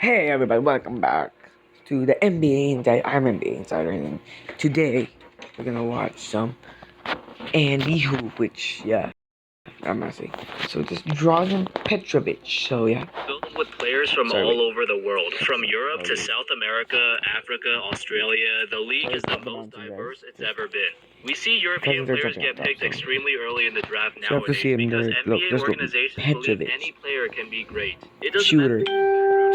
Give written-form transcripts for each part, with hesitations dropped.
Hey everybody, welcome back to the NBA Insider. I'm NBA Insider, and today we're gonna watch some Andy Hoop, which I'm gonna say. So this drazen Petrovic. So yeah, Filled with players from all over the world, from Europe to South America, Africa, Australia. The league is the most diverse it's ever been. We see European players get picked extremely early in the draft nowadays because NBA organizations believe any player can be great. It doesn't matter.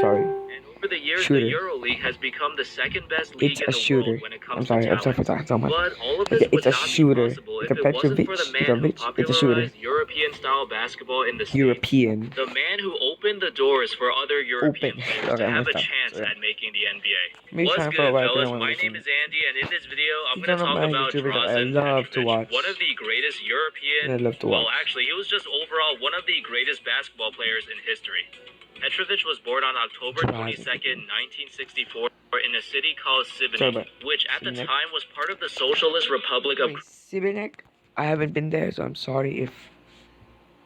Sorry. And over the years, the EuroLeague has become the second best league in the world when it comes to talent. But all of this would not be possible if it wasn't for the man who popularized European-style basketball in the States. The man who opened the doors for other European players to have a chance at making the NBA. What's good, fellas? My name is Andy, and in this video, I'm going to talk about Drazen Petrovic, one of the greatest European... Well, actually, he was just overall one of the greatest basketball players in history. Petrovic was born on October 22nd, 1964, in a city called Sibenik, which at the time was part of the Socialist Republic of... Sibenik? I haven't been there, so I'm sorry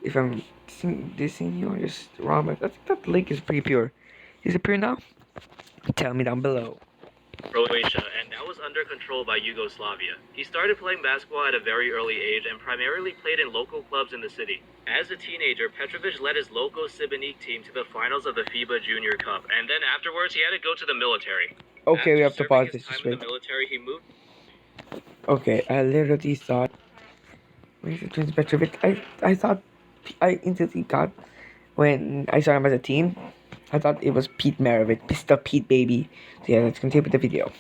if I'm dissing you or just wrong, but I think that lake is pretty pure. Is it pure now? Tell me down below. Croatia, and that was under control by Yugoslavia. He started playing basketball at a very early age and primarily played in local clubs in the city. As a teenager, Petrovic led his local Sibenik team to the finals of the FIBA Junior Cup, and then afterwards he had to go to the military. Okay, we have to pause this. In the military, he moved. Okay, I literally thought... Where's the Twins Petrovic? I thought... I instantly got... When I saw him as a team, I thought it was Pete Maravich, Mr. Pete baby. So yeah, let's continue with the video.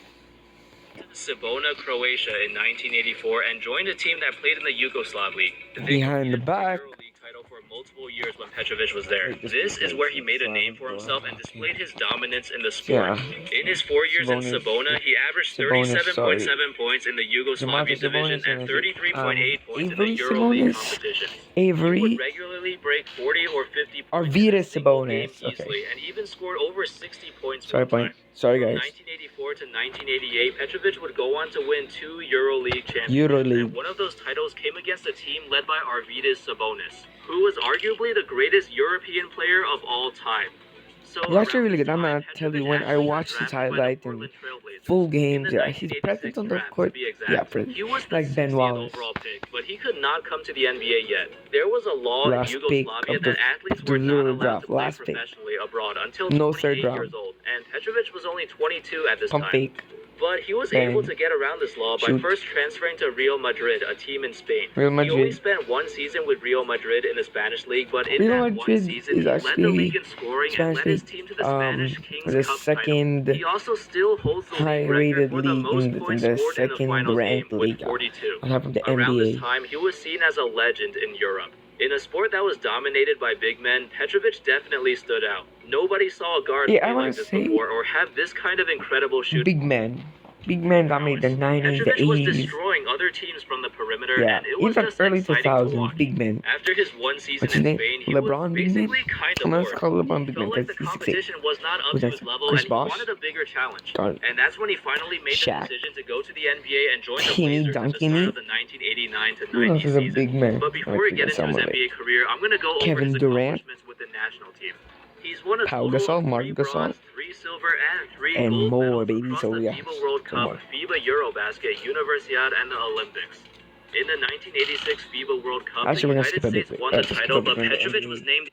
Cibona, Croatia in 1984 and joined a team that played in the Yugoslav League. Behind the back. Title for multiple years when Petrovic was there. This is where he made a name for himself and displayed his dominance in the sport. In his 4 years in Cibona, he averaged 37.7 points in the Yugoslavian division and 33.8 points in the EuroLeague competition. He would regularly break 40 or 50 points in a single game easily and even scored over 60 points one time. Sorry guys. From 1984 to 1988, Petrovic would go on to win 2 EuroLeague championships, and one of those titles came against a team led by Arvydas Sabonis, who was arguably the greatest European player of all time. So it's actually really good. I'm gonna tell you, when I watched his highlights and full games, he's present on the court. He was like Ben Wallace. Overall pick, but he could not come to the NBA yet. There was a law in Yugoslavia that athletes were not allowed to play professionally abroad until 28 years old, and Petrovic was only 22 at this time. But he was able to get around this law by first transferring to Real Madrid, a team in Spain. He only spent 1 season with Real Madrid in the Spanish league, but in that 1 season, he led the league in scoring and led his team to the Spanish Kings Cup title. He also still holds the league record for the most points scored in the finals game with 42. Around this time, he was seen as a legend in Europe. In a sport that was dominated by big men, Petrovic definitely stood out. Nobody saw a guard play like this before or have this kind of incredible shooting. Big men dominated the 90s, the 80s. Was destroying other teams from the perimeter, and it was even just early exciting 2000s, to watch. big men. After his 1 season What's his name? in Spain, he LeBron was big man? basically kind of Let's call LeBron big man. Like the competition was not up to his level, and he wanted a bigger challenge. And that's when he finally made the decision to go to the NBA and join the Blazers at the start of the 1989 to 90 season. But before we get into his NBA career, I'm going to go over his accomplishments with the national team. He's won a total of 3 bronze, 3 silver, and 3 gold medals across the FIBA World Cup, FIBA Eurobasket, Universiade, and the Olympics. In the 1986 FIBA World Cup, the United States won the title, but Petrovic was named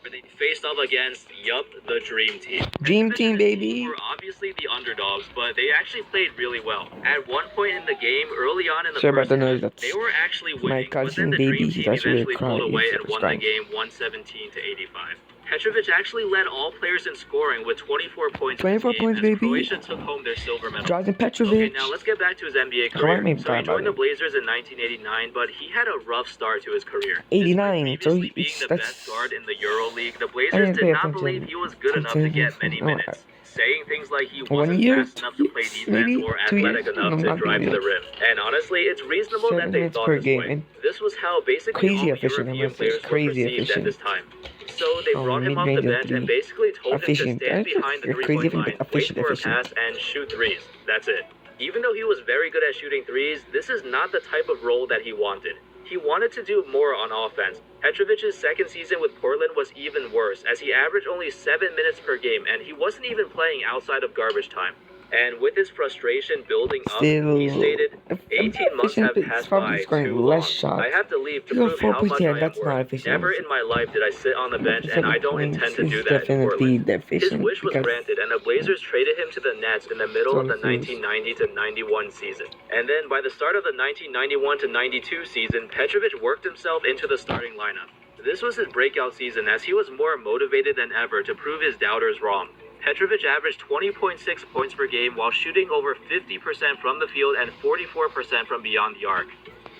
where they faced off against, the Dream Team. Dream Team, baby! They were obviously the underdogs, but they actually played really well. At one point in the game, early on in the first half, they were actually winning, but then the Dream Team eventually pulled away and won the game 117 to 85. Petrovic actually led all players in scoring with 24 points. 24 points, baby. Croatia took home their silver medal. Drazen Petrovic. Okay, now let's get back to his NBA career. So he joined the Blazers in 1989, but he had a rough start to his career. 89, so being the best guard in the EuroLeague, the Blazers did not believe he was good enough to get many minutes. Saying things like he wasn't fast enough to play defense or athletic enough to drive to the rim. And honestly, it's reasonable that they thought this way. This was how basically all European players were perceived at this time. So they brought him off the bench and basically told him to stand behind the three-point line, wait for a pass, and shoot threes. That's it. Even though he was very good at shooting threes, this is not the type of role that he wanted. He wanted to do more on offense. Petrovic's second season with Portland was even worse, as he averaged only 7 minutes per game, and he wasn't even playing outside of garbage time. And with his frustration building up, he stated, 18 months have passed by too long. I have to leave to prove how much I am worth. Never in my life did I sit on the bench, and I don't intend to do that in Portland. His wish was granted, and the Blazers traded him to the Nets in the middle of the 1990-91 season. And then by the start of the 1991-92 season, Petrovic worked himself into the starting lineup. This was his breakout season, as he was more motivated than ever to prove his doubters wrong. Petrovic averaged 20.6 points per game while shooting over 50% from the field and 44% from beyond the arc.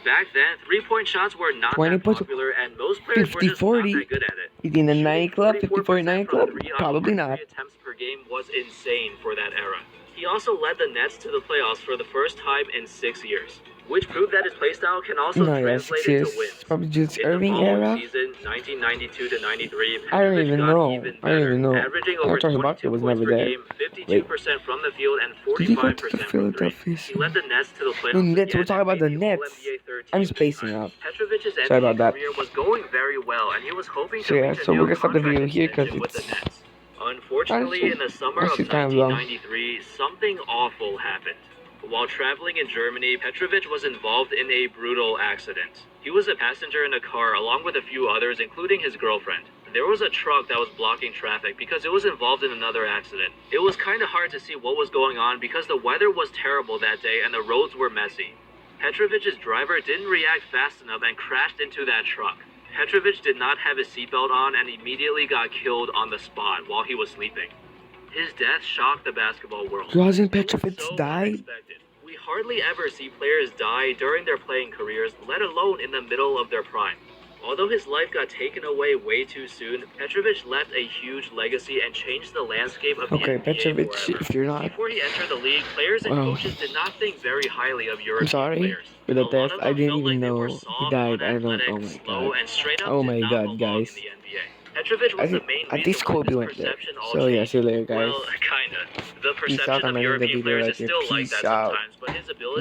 Back then, three-point shots were not that popular, and most players were just not that good at it. In the nightclub, 54 nightclub? Probably not. Attempts per game was insane for that era. He also led the Nets to the playoffs for the first time in 6 years, which proved that his playstyle can also translate into wins. Probably just In Irving the following era. season, 1992-93, I don't even know. averaging over 22 was points never per there. game, 52% from the field, and 45% from three. He led the Nets to the playoffs. No, Nets. We're again talking and about the made Nets. All-NBA third I'm team spacing this time. out. Petrovic's Sorry about NBA that. career was going very well, and he was hoping to So yeah, reach a so new we're gonna stop the contract video here because extension with the it's Nets. Unfortunately, in the summer of actually kind of long. 1993, something awful happened. While traveling in Germany, Petrovic was involved in a brutal accident. He was a passenger in a car along with a few others, including his girlfriend. There was a truck that was blocking traffic because it was involved in another accident. It was kind of hard to see what was going on because the weather was terrible that day and the roads were messy. Petrovic's driver didn't react fast enough and crashed into that truck. Petrovic did not have his seatbelt on and immediately got killed on the spot while he was sleeping. His death shocked the basketball world. Drazen It was Petrovic so died? unexpected. We hardly ever see players die during their playing careers, let alone in the middle of their prime. Although his life got taken away way too soon, Petrovic left a huge legacy and changed the landscape of the NBA Petrovic, forever. if you're not... Before he entered the league, players and coaches did not think very highly of European I'm sorry players. for the A lot death. of I them didn't felt even like they know were he soft, died. I don't. unathletic, Oh my slow, god. and straight up Oh did my not god, belong guys. in the NBA. Petrovic was the main At reason least why Kobe this went there. perception all So yeah, changed. see you later, guys. Well, kinda. The Peace out. perception I'm of ending the European video players right is here. still like Peace that out. sometimes, but his ability